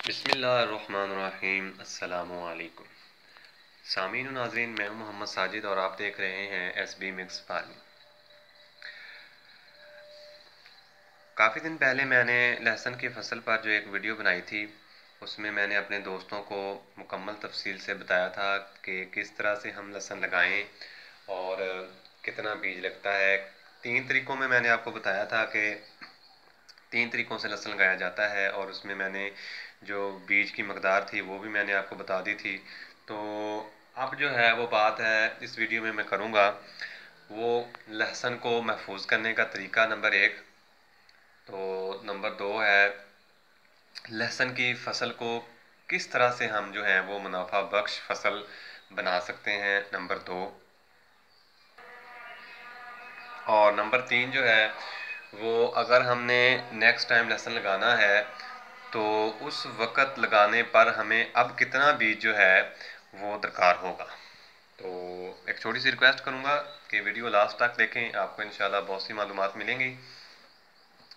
बिस्मिल्लाहिर्रहमानिर्रहीम। अस्सलामुअलैकुम सामीन व नाज़रीन, मैं हूं मोहम्मद साजिद और आप देख रहे हैं SB मिक्स फार्मिंग। काफ़ी दिन पहले मैंने लहसुन की फ़सल पर जो एक वीडियो बनाई थी, उसमें मैंने अपने दोस्तों को मुकम्मल तफसील से बताया था कि किस तरह से हम लहसुन लगाएं और कितना बीज लगता है। 3 तरीक़ों में मैंने आपको बताया था कि 3 तरीक़ों से लहसुन लगाया जाता है और उसमें मैंने जो बीज की मकदार थी वो भी मैंने आपको बता दी थी। तो अब जो है वो बात है इस वीडियो में मैं करूँगा वो लहसुन को महफूज करने का तरीका नंबर 1। तो नंबर 2 है लहसुन की फ़सल को किस तरह से हम जो है वो मुनाफा बख्श फ़सल बना सकते हैं, नंबर 2। और नंबर 3 जो है वो अगर हमने नेक्स्ट टाइम लहसुन लगाना है तो उस वक़्त लगाने पर हमें अब कितना बीज जो है वो दरकार होगा। तो एक छोटी सी रिक्वेस्ट करूँगा कि वीडियो लास्ट तक देखें, आपको इंशाल्लाह बहुत सी मालूमात मिलेंगी।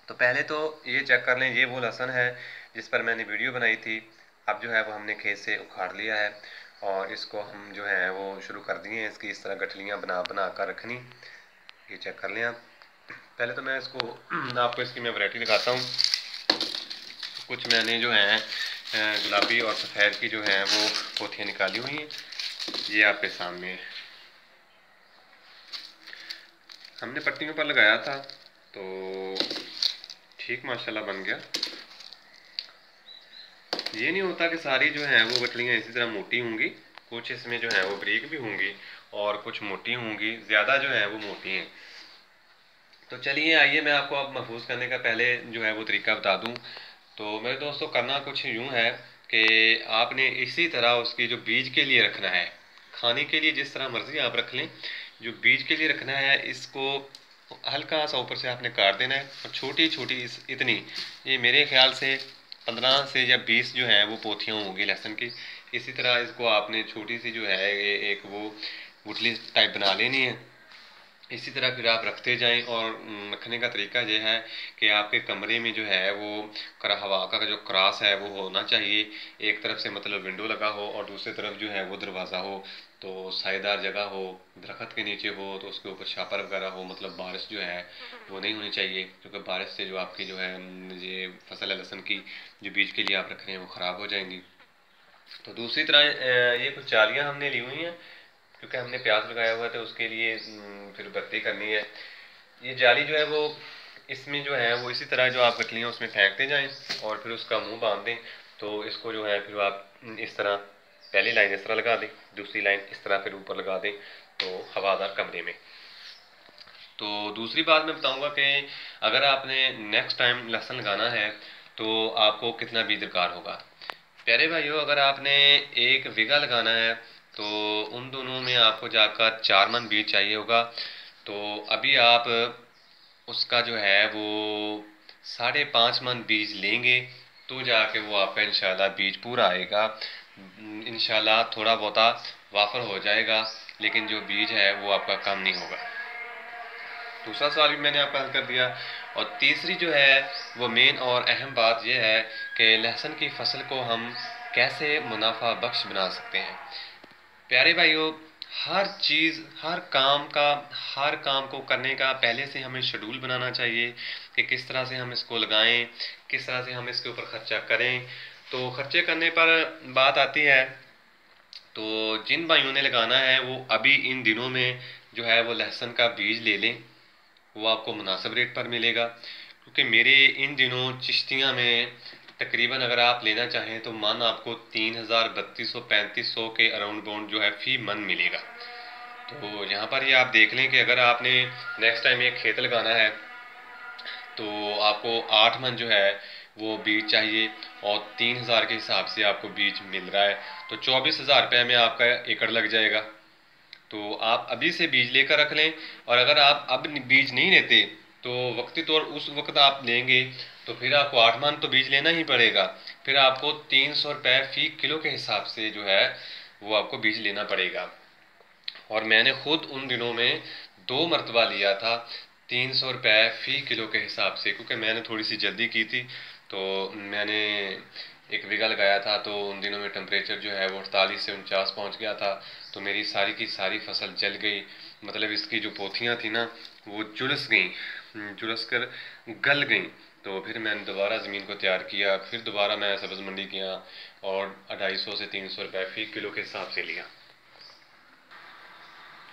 तो पहले तो ये चेक कर लें, ये वो लहसुन है जिस पर मैंने वीडियो बनाई थी। अब जो है वो हमने खेत से उखाड़ लिया है और इसको हम जो है वो शुरू कर दिए हैं इसकी इस तरह गठलियाँ बना बना कर रखनी। ये चेक कर लें आप। पहले तो मैं इसको आपको इसकी मैं वैरायटी दिखाता हूँ। कुछ मैंने जो है गुलाबी और सफ़ेद की जो है वो पोथियाँ निकाली हुई हैं, ये आपके सामने है। हमने पट्टियों पर लगाया था तो ठीक माशाल्लाह बन गया। ये नहीं होता कि सारी जो है वो गठलियाँ इसी तरह मोटी होंगी, कुछ इसमें जो है वो बारीक भी होंगी और कुछ मोटी होंगी, ज़्यादा जो है वो मोटी हैं। तो चलिए आइए मैं आपको अब महफूज करने का पहले जो है वो तरीका बता दूं। तो मेरे दोस्तों करना कुछ यूँ है कि आपने इसी तरह उसकी जो बीज के लिए रखना है, खाने के लिए जिस तरह मर्ज़ी आप रख लें, जो बीज के लिए रखना है इसको हल्का सा ऊपर से आपने काट देना है और छोटी छोटी इतनी, ये मेरे ख्याल से 15 से या 20 जो है वो पोथियाँ होंगी लहसुन की। इसी तरह इसको आपने छोटी सी जो है एक वो गुठली टाइप बना लेनी है। इसी तरह फिर आप रखते जाएं और रखने का तरीका ये है कि आपके कमरे में जो है वो हवा का जो क्रॉस है वो होना चाहिए। एक तरफ से मतलब विंडो लगा हो और दूसरी तरफ जो है वो दरवाज़ा हो, तो सायेदार जगह हो, दरख्त के नीचे हो तो उसके ऊपर छापर वगैरह हो, मतलब बारिश जो है वो नहीं होनी चाहिए, क्योंकि बारिश से जो आपकी जो है ये फसल है लहसुन की जो बीज के लिए आप रख रहे हैं वो ख़राब हो जाएंगी। तो दूसरी तरह ये कुछ जालियाँ हमने ली हुई हैं क्योंकि हमने प्याज लगाया हुआ है तो उसके लिए फिर बत्ती करनी है। ये जाली जो है वो इसमें जो है वो इसी तरह जो आप गठलियाँ उसमें फेंकते जाएं और फिर उसका मुंह बांध दें। तो इसको जो है फिर आप इस तरह पहली लाइन इस तरह लगा दें, दूसरी लाइन इस तरह फिर ऊपर लगा दें तो हवादार कमरे में। तो दूसरी बात मैं बताऊंगा कि अगर आपने नेक्स्ट टाइम लहसुन लगाना है तो आपको कितना बीज दरकार होगा। प्यारे भाइयों, अगर आपने 1 बीघा लगाना है तो उन दोनों में आपको जाकर 4 मन बीज चाहिए होगा। तो अभी आप उसका जो है वो 5.5 मन बीज लेंगे तो जाके वो आपका इंशाल्लाह बीज पूरा आएगा। इंशाल्लाह थोड़ा बहुता वाफर हो जाएगा लेकिन जो बीज है वो आपका कम नहीं होगा। दूसरा सवाल भी मैंने आपका हल कर दिया। और तीसरी जो है वो मेन और अहम बात यह है कि लहसुन की फसल को हम कैसे मुनाफा बख्श बना सकते हैं। प्यारे भाइयों, हर चीज़ हर काम को करने का पहले से हमें शेड्यूल बनाना चाहिए कि किस तरह से हम इसको लगाएं, किस तरह से हम इसके ऊपर ख़र्चा करें। तो ख़र्चे करने पर बात आती है, तो जिन भाइयों ने लगाना है वो अभी इन दिनों में जो है वो लहसुन का बीज ले लें, वो आपको मुनासिब रेट पर मिलेगा। क्योंकि मेरे इन दिनों चिश्तियाँ में तकरीबन अगर आप लेना चाहें तो मन आपको 3000 3200 के अराउंड बाउंड जो है फ़ी मन मिलेगा। तो यहाँ पर ये आप देख लें कि अगर आपने नेक्स्ट टाइम एक खेत लगाना है तो आपको 8 मन जो है वो बीज चाहिए और 3000 के हिसाब से आपको बीज मिल रहा है, तो 24,000 रुपये में आपका एकड़ लग जाएगा। तो आप अभी से बीज लेकर रख लें और अगर आप अब बीज नहीं लेते तो वक्ती तौर उस वक्त आप लेंगे तो फिर आपको 8 मन तो बीज लेना ही पड़ेगा। फिर आपको 300 रुपये फ़ी किलो के हिसाब से जो है वो आपको बीज लेना पड़ेगा। और मैंने खुद उन दिनों में 2 मरतबा लिया था 300 रुपये फ़ी किलो के हिसाब से, क्योंकि मैंने थोड़ी सी जल्दी की थी तो मैंने एक बीघा लगाया था, तो उन दिनों में टेम्परेचर जो है वो 48 से 49 पहुँच गया था। तो मेरी सारी की सारी फसल जल गई, मतलब इसकी जो पोथियाँ थी ना वो झुलस गई, झुलस कर गल गई। तो फिर मैंने दोबारा ज़मीन को तैयार किया, फिर दोबारा मैं सब्ज़ मंडी गया और 250 से 300 रुपये फ़ी किलो के हिसाब से लिया।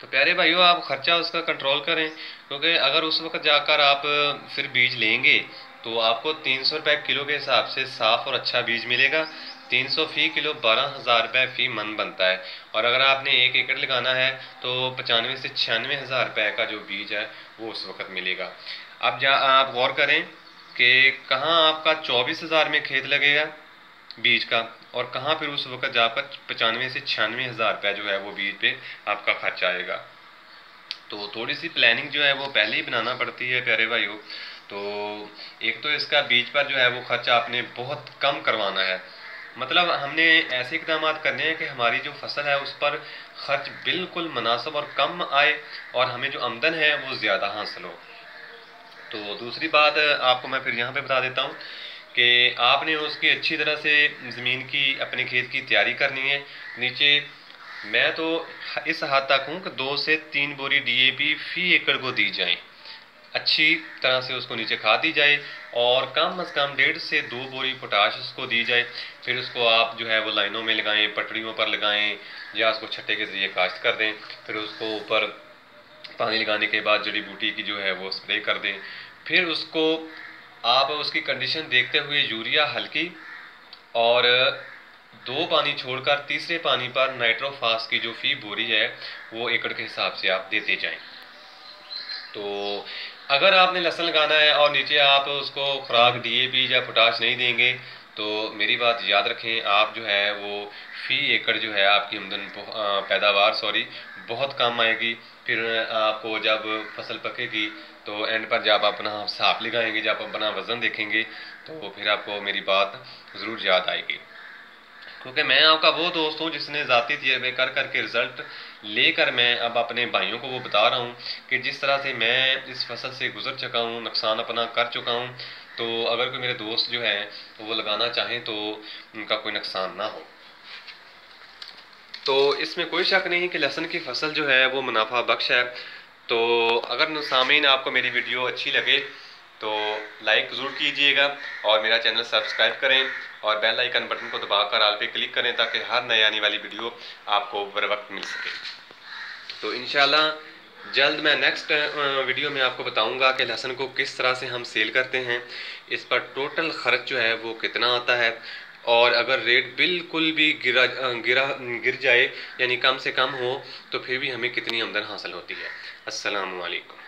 तो प्यारे भाइयों, आप ख़र्चा उसका कंट्रोल करें, क्योंकि अगर उस वक्त जाकर आप फिर बीज लेंगे तो आपको 300 रुपये किलो के हिसाब से साफ़ और अच्छा बीज मिलेगा। 300 फ़ी किलो 12,000 रुपये फ़ी मन बनता है। और अगर आपने 1 एकड़ लगाना है तो 95 से 96 हज़ार रुपये का जो बीज है वो उस वक्त मिलेगा। अब आप गौर करें कि कहाँ आपका 24,000 में खेत लगेगा बीज का, और कहाँ फिर उस वक्त जाकर 95 से 96 हज़ार रुपये जो है वो बीज पे आपका खर्च आएगा। तो थोड़ी सी प्लानिंग जो है वो पहले ही बनाना पड़ती है प्यारे भाइयों। तो एक तो इसका बीज पर जो है वो खर्चा आपने बहुत कम करवाना है, मतलब हमने ऐसे इकदाम करने हैं कि हमारी जो फसल है उस पर खर्च बिल्कुल मुनासिब और कम आए, और हमें जो आमदन है वो ज़्यादा हासिल हो। तो दूसरी बात आपको मैं फिर यहाँ पे बता देता हूँ कि आपने उसकी अच्छी तरह से ज़मीन की, अपने खेत की तैयारी करनी है। नीचे मैं तो इस हद तक हूँ कि 2 से 3 बोरी DAP फ़ी एकड़ को दी जाए, अच्छी तरह से उसको नीचे खाद दी जाए, और कम अज़ कम 1.5 से 2 बोरी पोटाश उसको दी जाए। फिर उसको आप जो है वो लाइनों में लगाएं, पटड़ियों पर लगाएं, या उसको छट्टे के ज़रिए काश्त कर दें। फिर उसको ऊपर पानी लगाने के बाद जड़ी बूटी की जो है वो स्प्रे कर दें। फिर उसको आप उसकी कंडीशन देखते हुए यूरिया हल्की, और 2 पानी छोड़कर तीसरे पानी पर नाइट्रोफास की जो फ़ी बोरी है वो एकड़ के हिसाब से आप देते जाएं। तो अगर आपने लहसुन लगाना है और नीचे आप उसको खुराक DAP या पोटाश नहीं देंगे, तो मेरी बात याद रखें, आप जो है वो फ़ी एकड़ जो है आपकी आमदन पैदावार बहुत कम आएगी। फिर आपको जब फसल पकेगी तो एंड पर जब आप अपना हिसाब लगाएंगे, जब आप अपना वज़न देखेंगे, तो फिर आपको मेरी बात ज़रूर याद आएगी। क्योंकि मैं आपका वो दोस्त हूँ जिसने ज़ाती तजर्बे कर करके रिज़ल्ट लेकर मैं अब अपने भाइयों को वो बता रहा हूँ कि जिस तरह से मैं इस फसल से गुजर चुका हूँ, नुकसान अपना कर चुका हूँ। तो अगर कोई मेरे दोस्त जो हैं तो वो लगाना चाहें तो उनका कोई नुकसान ना हो। तो इसमें कोई शक नहीं कि लहसुन की फसल जो है वो मुनाफा बख्श है। तो अगर सामीन आपको मेरी वीडियो अच्छी लगे तो लाइक ज़रूर कीजिएगा, और मेरा चैनल सब्सक्राइब करें, और बेल आइकन बटन को दबाकर ऑल पे क्लिक करें ताकि हर नई आने वाली वीडियो आपको बर वक्त मिल सके। तो इंशाल्लाह जल्द मैं नेक्स्ट वीडियो में आपको बताऊंगा कि लहसुन को किस तरह से हम सेल करते हैं, इस पर टोटल ख़र्च जो है वो कितना आता है, और अगर रेट बिल्कुल भी गिर जाए यानी कम से कम हो तो फिर भी हमें कितनी आमदन हासिल होती है। अस्सलामु अलैकुम।